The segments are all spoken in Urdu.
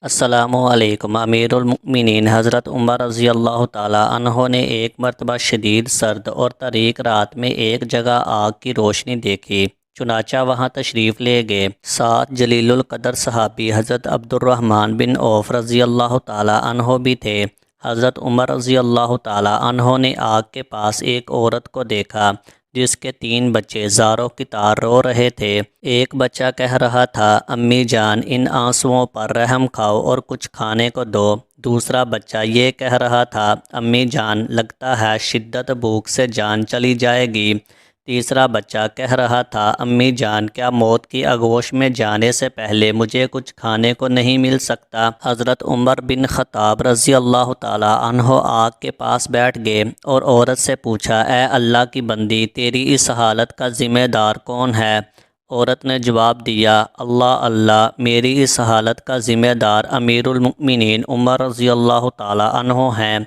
السلام علیکم۔ امیر المؤمنین حضرت عمر رضی اللہ تعالیٰ عنہ نے ایک مرتبہ شدید سرد اور تاریک رات میں ایک جگہ آگ کی روشنی دیکھی، چنانچہ وہاں تشریف لے گئے۔ ساتھ جلیل القدر صحابی حضرت عبد الرحمن بن عوف رضی اللہ تعالیٰ عنہ بھی تھے۔ حضرت عمر رضی اللہ تعالیٰ عنہ نے آگ کے پاس ایک عورت کو دیکھا جس کے 3 بچے زاروں کی طرح رو رہے تھے۔ ایک بچہ کہہ رہا تھا، امی جان ان آنسوؤں پر رحم کھاؤ اور کچھ کھانے کو دو۔ دوسرا بچہ یہ کہہ رہا تھا، امی جان لگتا ہے شدت بھوک سے جان چلی جائے گی۔ تیسرا بچہ کہہ رہا تھا، امی جان کیا موت کی آغوش میں جانے سے پہلے مجھے کچھ کھانے کو نہیں مل سکتا؟ حضرت عمر بن خطاب رضی اللہ تعالیٰ عنہ آگ کے پاس بیٹھ گئے اور عورت سے پوچھا، اے اللہ کی بندی، تیری اس حالت کا ذمہ دار کون ہے؟ عورت نے جواب دیا، اللہ اللہ، میری اس حالت کا ذمہ دار امیر المؤمنین عمر رضی اللہ تعالیٰ عنہ ہیں۔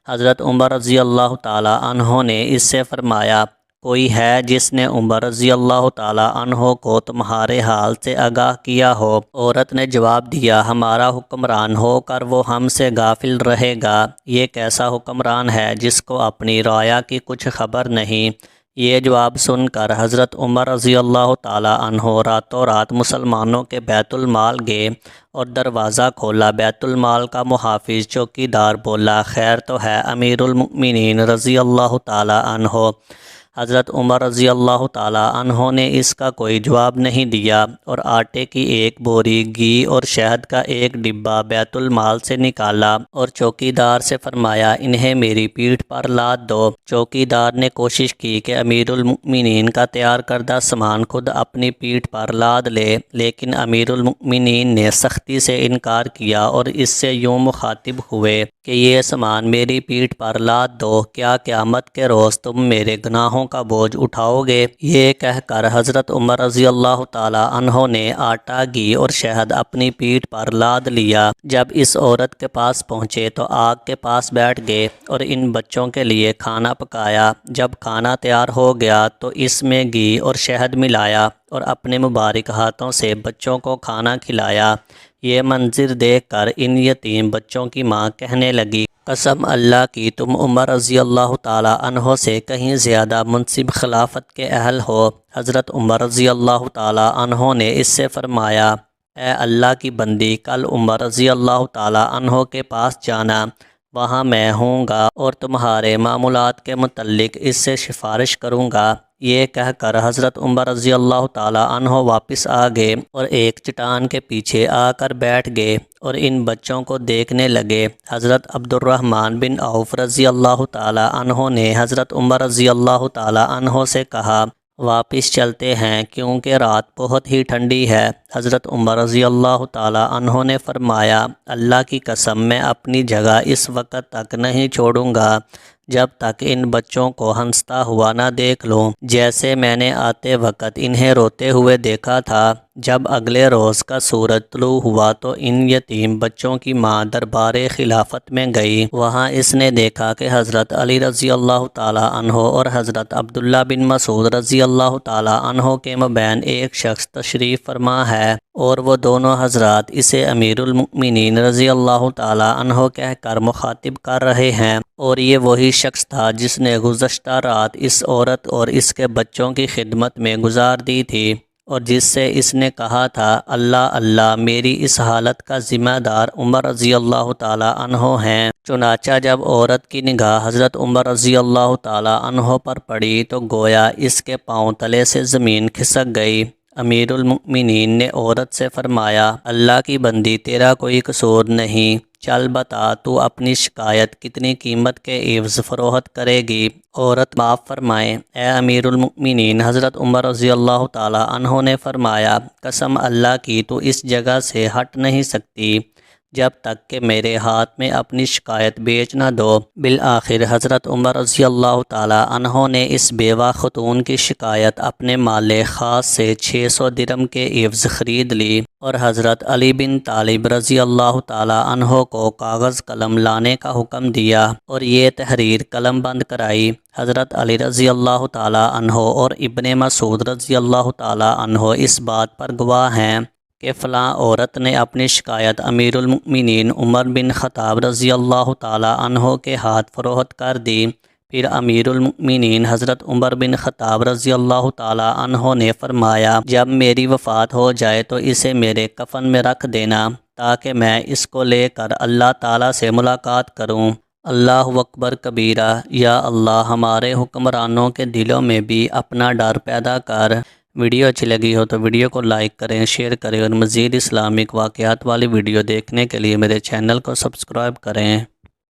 حضرت عمر رضی اللہ تعالیٰ عنہ نے اس سے فرمایا، کوئی ہے جس نے عمر رضی اللہ تعالیٰ عنہ کو تمہارے حال سے آگاہ کیا ہو؟ عورت نے جواب دیا، ہمارا حکمران ہو کر وہ ہم سے غافل رہے گا۔ یہ کیسا حکمران ہے جس کو اپنی رعایا کی کچھ خبر نہیں؟ یہ جواب سن کر حضرت عمر رضی اللہ تعالیٰ عنہ راتوں رات مسلمانوں کے بیت المال گئے اور دروازہ کھولا۔ بیت المال کا محافظ چوکیدار بولا، خیر تو ہے امیر المؤمنین رضی اللہ تعالیٰ عنہ؟ حضرت عمر رضی اللہ تعالیٰ عنہ نے اس کا کوئی جواب نہیں دیا اور آٹے کی ایک بوری، گھی اور شہد کا ایک ڈبہ بیت المال سے نکالا اور چوکیدار سے فرمایا، انہیں میری پیٹھ پر لاد دو۔ چوکیدار نے کوشش کی کہ امیر المؤمنین کا تیار کردہ سامان خود اپنی پیٹھ پر لاد لے، لیکن امیر المؤمنین نے سختی سے انکار کیا اور اس سے یوں مخاطب ہوئے کہ یہ سامان میری پیٹھ پر لاد دو، کیا قیامت کے روز تم میرے گناہوں کا بوجھ اٹھاؤ گے؟ یہ کہہ کر حضرت عمر رضی اللہ تعالیٰ عنہ نے آٹا، گھی اور شہد اپنی پیٹھ پر لاد لیا۔ جب اس عورت کے پاس پہنچے تو آگ کے پاس بیٹھ گئے اور ان بچوں کے لیے کھانا پکایا۔ جب کھانا تیار ہو گیا تو اس میں گھی اور شہد ملایا اور اپنے مبارک ہاتھوں سے بچوں کو کھانا کھلایا۔ یہ منظر دیکھ کر ان یتیم بچوں کی ماں کہنے لگی، قسم اللہ کی تم عمر رضی اللہ تعالیٰ عنہ سے کہیں زیادہ منصب خلافت کے اہل ہو۔ حضرت عمر رضی اللہ تعالیٰ عنہ نے اس سے فرمایا، اے اللہ کی بندی، کل عمر رضی اللہ تعالیٰ عنہ کے پاس جانا، وہاں میں ہوں گا اور تمہارے معاملات کے متعلق اس سے سفارش کروں گا۔ یہ کہہ کر حضرت عمر رضی اللہ تعالیٰ عنہ واپس آ گئے اور ایک چٹان کے پیچھے آ کر بیٹھ گئے اور ان بچوں کو دیکھنے لگے۔ حضرت عبد الرحمن بن عوف رضی اللہ تعالیٰ عنہ نے حضرت عمر رضی اللہ تعالیٰ عنہ سے کہا، واپس چلتے ہیں کیونکہ رات بہت ہی ٹھنڈی ہے۔ حضرت عمر رضی اللہ تعالیٰ عنہ نے فرمایا، اللہ کی قسم میں اپنی جگہ اس وقت تک نہیں چھوڑوں گا جب تک ان بچوں کو ہنستا ہوا نہ دیکھ لوں، جیسے میں نے آتے وقت انہیں روتے ہوئے دیکھا تھا۔ جب اگلے روز کا سورج طلوع ہوا تو ان یتیم بچوں کی ماں دربار خلافت میں گئی۔ وہاں اس نے دیکھا کہ حضرت علی رضی اللہ تعالیٰ عنہ اور حضرت عبداللہ بن مسعود رضی اللہ تعالیٰ عنہ کے مابین ایک شخص تشریف فرما ہے اور وہ دونوں حضرات اسے امیر المؤمنین رضی اللہ تعالیٰ عنہ کہہ کر مخاطب کر رہے ہیں، اور یہ وہی شخص تھا جس نے گزشتہ رات اس عورت اور اس کے بچوں کی خدمت میں گزار دی تھی اور جس سے اس نے کہا تھا، اللہ اللہ، میری اس حالت کا ذمہ دار عمر رضی اللہ تعالیٰ عنہ ہیں۔ چنانچہ جب عورت کی نگاہ حضرت عمر رضی اللہ تعالیٰ عنہ پر پڑی تو گویا اس کے پاؤں تلے سے زمین کھسک گئی۔ امیر المؤمنین نے عورت سے فرمایا، اللہ کی بندی، تیرا کوئی قصور نہیں، چل بتا تو اپنی شکایت کتنی قیمت کے عوض فروخت کرے گی؟ عورت معاف فرمائیں اے امیر المؤمنین۔ حضرت عمر رضی اللہ تعالیٰ عنہ نے فرمایا، قسم اللہ کی تو اس جگہ سے ہٹ نہیں سکتی جب تک کہ میرے ہاتھ میں اپنی شکایت بیچ نہ دو۔ بالآخر حضرت عمر رضی اللہ تعالیٰ عنہ نے اس بیوہ خاتون کی شکایت اپنے مال خاص سے 600 درہم کے عوض خرید لی اور حضرت علی بن طالب رضی اللہ تعالیٰ عنہ کو کاغذ قلم لانے کا حکم دیا اور یہ تحریر قلم بند کرائی۔ حضرت علی رضی اللہ تعالیٰ عنہ اور ابن مسعود رضی اللہ تعالیٰ عنہ اس بات پر گواہ ہیں کہ فلاں عورت نے اپنی شکایت امیر المؤمنین عمر بن خطاب رضی اللہ تعالی عنہ کے ہاتھ فروخت کر دی۔ پھر امیر المؤمنین حضرت عمر بن خطاب رضی اللہ تعالی عنہ نے فرمایا، جب میری وفات ہو جائے تو اسے میرے کفن میں رکھ دینا تاکہ میں اس کو لے کر اللہ تعالیٰ سے ملاقات کروں۔ اللہ اکبر کبیرہ۔ یا اللہ ہمارے حکمرانوں کے دلوں میں بھی اپنا ڈر پیدا کر۔ ویڈیو اچھی لگی ہو تو ویڈیو کو لائک کریں، شیئر کریں اور مزید اسلامک واقعات والی ویڈیو دیکھنے کے لیے میرے چینل کو سبسکرائب کریں۔